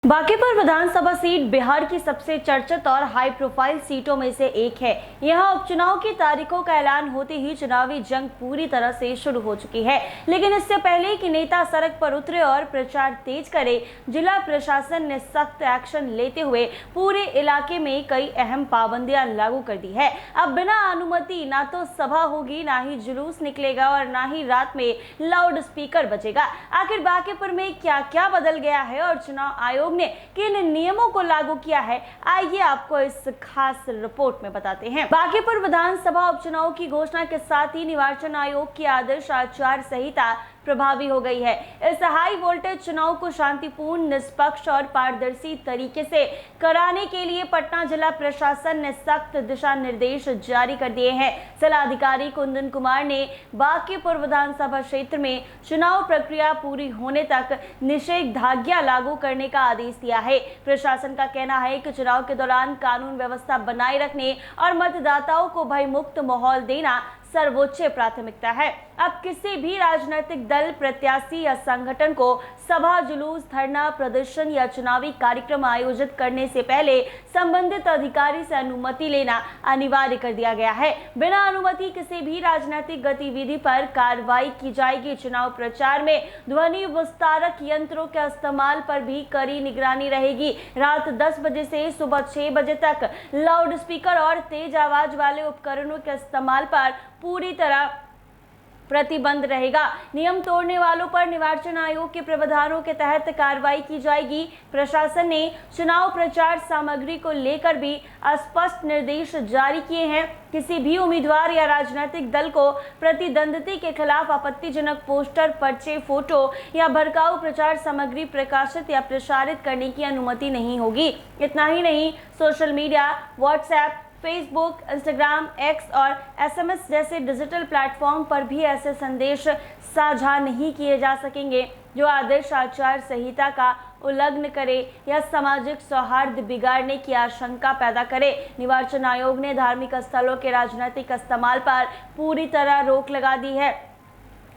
बांकीपुर विधानसभा seat Bihar की सबसे चर्चित और हाई प्रोफाइल सीटों में से एक है। यहां उपचुनाव की तारीखों का ऐलान होते ही चुनावी जंग पूरी तरह से शुरू हो चुकी है। लेकिन इससे पहले कि नेता सड़क पर उतरे और प्रचार तेज करे, जिला प्रशासन ने सख्त एक्शन लेते हुए पूरे इलाके में कई अहम पाबंदियां लागू कर दी है। अब बिना अनुमति ना तो सभा होगी, ना ही जुलूस निकलेगा और ना ही रात में लाउड स्पीकर बजेगा। आखिर बांकीपुर में क्या क्या बदल गया है और चुनाव आयोग ने किन नियमों को लागू किया है, आइए आपको इस खास रिपोर्ट में बताते हैं। बांकीपुर विधानसभा उपचुनाव की घोषणा के साथ ही निर्वाचन आयोग की आदर्श आचार संहिता प्रभावी हो गई है। इस हाई वोल्टेज चुनाव को शांतिपूर्ण, निष्पक्ष और पारदर्शी तरीके से कराने के लिए पटना जिला प्रशासन ने सख्त दिशा निर्देश जारी कर दिए हैं। जिलाधिकारी कुंदन कुमार ने बांकीपुर विधानसभा क्षेत्र में चुनाव प्रक्रिया पूरी होने तक निषेधाज्ञा लागू करने का आदेश दिया है। प्रशासन का कहना है कि चुनाव के दौरान कानून व्यवस्था बनाए रखने और मतदाताओं को भयमुक्त माहौल देना सर्वोच्च प्राथमिकता है। अब किसी भी राजनीतिक दल, प्रत्याशी या संगठन को सभा, जुलूस, धरना, प्रदर्शन या चुनावी कार्यक्रम आयोजित करने से पहले संबंधित अधिकारी से अनुमति लेना अनिवार्य कर दिया गया है। बिना अनुमति किसी भी राजनीतिक गतिविधि पर कार्रवाई की जाएगी। चुनाव प्रचार में ध्वनि विस्तारक यंत्रों के इस्तेमाल पर भी कड़ी निगरानी रहेगी। रात 10 बजे से सुबह 6 बजे तक लाउड स्पीकर और तेज आवाज वाले उपकरणों के इस्तेमाल पर पूरी तरह प्रतिबंध रहेगा। नियम तोड़ने वालों पर निर्वाचन आयोग के प्रावधानों के तहत कार्रवाई की जाएगी। प्रशासन ने चुनाव प्रचार सामग्री को लेकर भी स्पष्ट निर्देश जारी किए हैं। किसी भी उम्मीदवार या राजनीतिक दल को प्रतिद्वंदी के खिलाफ आपत्तिजनक पोस्टर, पर्चे, फोटो या भड़काऊ प्रचार सामग्री प्रकाशित या प्रसारित करने की अनुमति नहीं होगी। इतना ही नहीं, social media, WhatsApp, Facebook, Instagram, x और एसएमएस जैसे डिजिटल प्लेटफॉर्म पर भी ऐसे संदेश साझा नहीं किए जा सकेंगे जो आदर्श आचार संहिता का उल्लंघन करे या सामाजिक सौहार्द बिगाड़ने की आशंका पैदा करे। निर्वाचन आयोग ने धार्मिक स्थलों के राजनीतिक इस्तेमाल पर पूरी तरह रोक लगा दी है।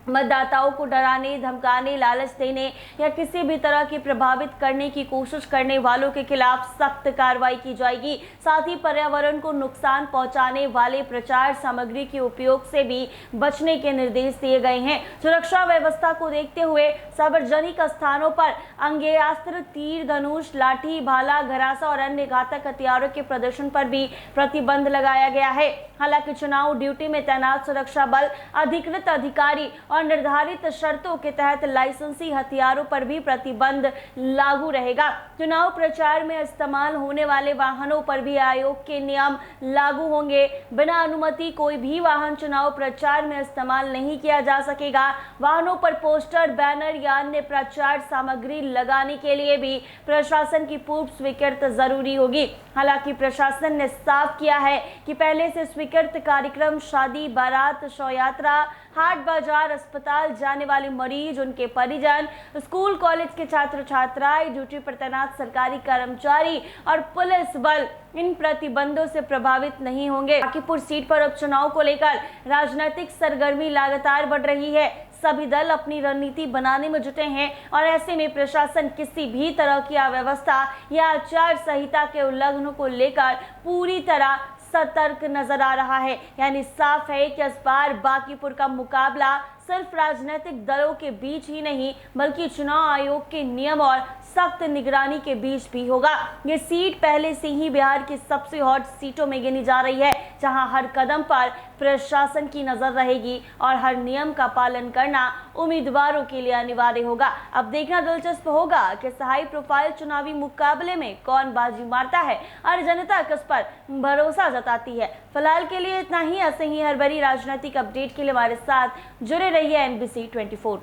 मतदाताओं को डराने, धमकाने, लालच देने या किसी भी तरह की प्रभावित करने की कोशिश करने वालों के खिलाफ सख्त कार्रवाई की जाएगी। साथ ही पर्यावरण को नुकसान पहुंचाने वाले प्रचार सामग्री के उपयोग से भी बचने के निर्देश दिए गए हैं। सुरक्षा व्यवस्था को देखते हुए सार्वजनिक स्थानों पर आग्नेयास्त्र, तीर धनुष, लाठी, भाला, गरासा और अन्य घातक हथियारों के प्रदर्शन पर भी प्रतिबंध लगाया गया है। हालांकि चुनाव ड्यूटी में तैनात सुरक्षा बल, अधिकृत अधिकारी और निर्धारित शर्तों के तहत लाइसेंसी हथियारों पर भी प्रतिबंध लागू रहेगा। चुनाव प्रचार में इस्तेमाल होने वाले वाहनों पर भी आयोग के नियम लागू होंगे। बिना अनुमति कोई भी वाहन चुनाव प्रचार में इस्तेमाल नहीं किया जा सकेगा। वाहनों पर पोस्टर, बैनर या अन्य प्रचार सामग्री लगाने के लिए भी प्रशासन की पूर्व स्वीकृति जरूरी होगी। हालांकि प्रशासन ने साफ किया है कि पहले से स्वीकृत कार्यक्रम, शादी, बारात, शव यात्रा, हाट बाजार, अस्पताल जाने वाले मरीज, उनके परिजन, स्कूल कॉलेज के छात्र छात्राएं, ड्यूटी पर तैनात सरकारी कर्मचारी और पुलिस बल इन प्रतिबंधों से प्रभावित नहीं होंगे। बांकीपुर सीट पर उपचुनाव को लेकर राजनीतिक सरगर्मी लगातार बढ़ रही है। सभी दल अपनी रणनीति बनाने में जुटे हैं और ऐसे में प्रशासन किसी भी तरह की अव्यवस्था या आचार संहिता के उल्लंघनों को लेकर पूरी तरह सतर्क नजर आ रहा है। यानी साफ है कि इस बार बांकीपुर का मुकाबला सिर्फ राजनीतिक दलों के बीच ही नहीं, बल्कि चुनाव आयोग के नियम और सख्त निगरानी के बीच भी होगा। ये सीट पहले से ही बिहार की सबसे हॉट सीटों में गिनी जा रही है, जहां हर कदम पर प्रशासन की नजर रहेगी और हर नियम का पालन करना उम्मीदवारों के लिए अनिवार्य होगा। अब देखना दिलचस्प होगा कि हाई प्रोफाइल चुनावी मुकाबले में कौन बाजी मारता है और जनता किस पर भरोसा जताती है। फिलहाल के लिए इतना ही। ऐसे ही हर बड़ी राजनीतिक अपडेट के लिए हमारे साथ जुड़े रहिए NBC 24।